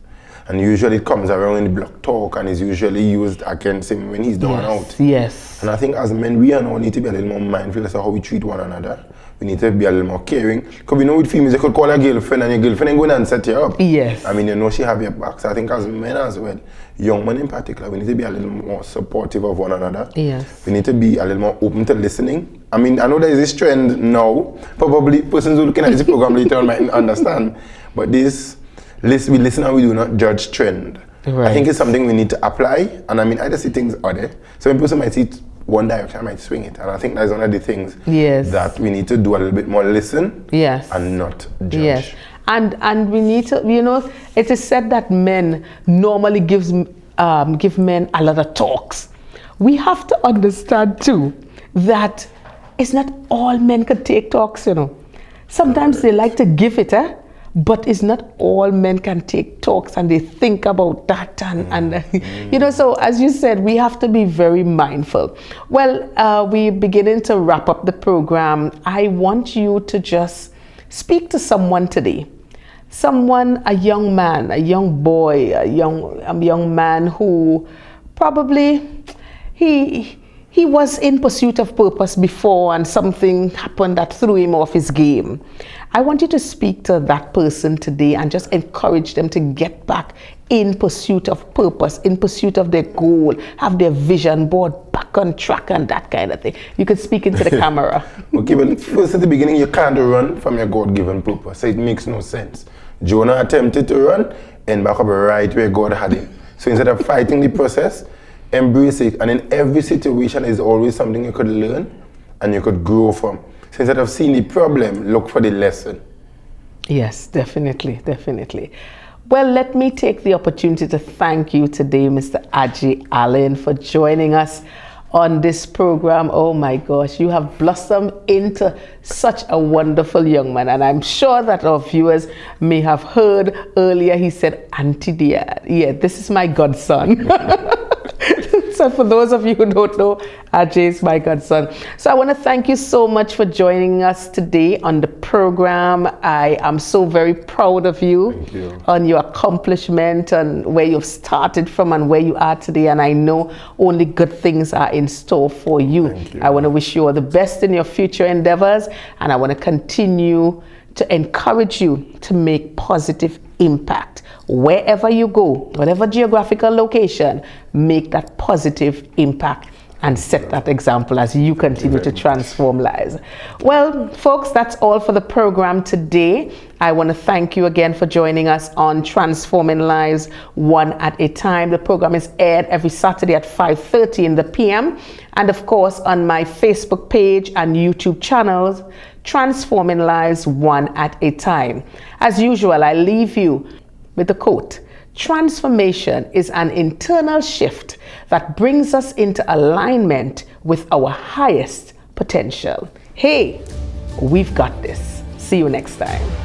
S2: And usually it comes around in the block talk and is usually used against him when he's down and out.
S1: Yes.
S2: And I think as men, we all need to be a little more mindful as to how we treat one another. We need to be a little more caring. Because we know with females, you could call a girlfriend and your girlfriend ain't going and set you up.
S1: Yes.
S2: I mean, you know she have your back. So I think as men as well, young men in particular, we need to be a little more supportive of one another.
S1: Yes.
S2: We need to be a little more open to listening. I mean, I know there is this trend now. Probably persons who are looking at this program later on might understand. But this, we listen and we do not judge trend. Right. I think it's something we need to apply. And I mean, I just see things are there. So when person might see it one direction, I might swing it. And I think that's one of the things that we need to do a little bit more listen and not judge.
S1: Yes. And we need to, you know, it is said that men normally give men a lot of talks. We have to understand too that it's not all men could take talks, you know. Sometimes they like to give it, but it's not all men can take talks, and they think about that and you know, so as you said, we have to be very mindful. Well, we're beginning to wrap up the program. I want you to just speak to someone today. Someone, a young man, a young boy, a young man who probably he was in pursuit of purpose before and something happened that threw him off his game. I want you to speak to that person today and just encourage them to get back in pursuit of purpose, in pursuit of their goal, have their vision board back on track and that kind of thing. You can speak into the camera.
S2: Okay, but first at the beginning, you can't run from your God-given purpose. So it makes no sense. Jonah attempted to run and back up right where God had him. So instead of fighting the process, embrace it. And in every situation, there's always something you could learn and you could grow from. So instead of seeing the problem, look for the lesson.
S1: Yes, definitely, definitely. Well, let me take the opportunity to thank you today, Mr. Ajay Alleyne, for joining us on this program. Oh my gosh, you have blossomed into such a wonderful young man. And I'm sure that our viewers may have heard earlier, he said, Auntie Dianne, yeah, this is my godson. So So for those of you who don't know, Ajay is my godson. So I want to thank you so much for joining us today on the program. I am so very proud of you, on your accomplishment and where you've started from and where you are today. And I know only good things are in store for you. I want to wish you all the best in your future endeavors, and I want to continue to encourage you to make positive impact. Wherever you go, whatever geographical location, make that positive impact and set that example as you continue to transform lives. Well, folks, that's all for the program today. I want to thank you again for joining us on Transforming Lives One at a Time. The program is aired every Saturday at 5:30 in the PM, and of course on my Facebook page and YouTube channels, Transforming Lives One at a Time. As usual, I leave you with a quote: transformation is an internal shift that brings us into alignment with our highest potential. Hey, we've got this. See you next time.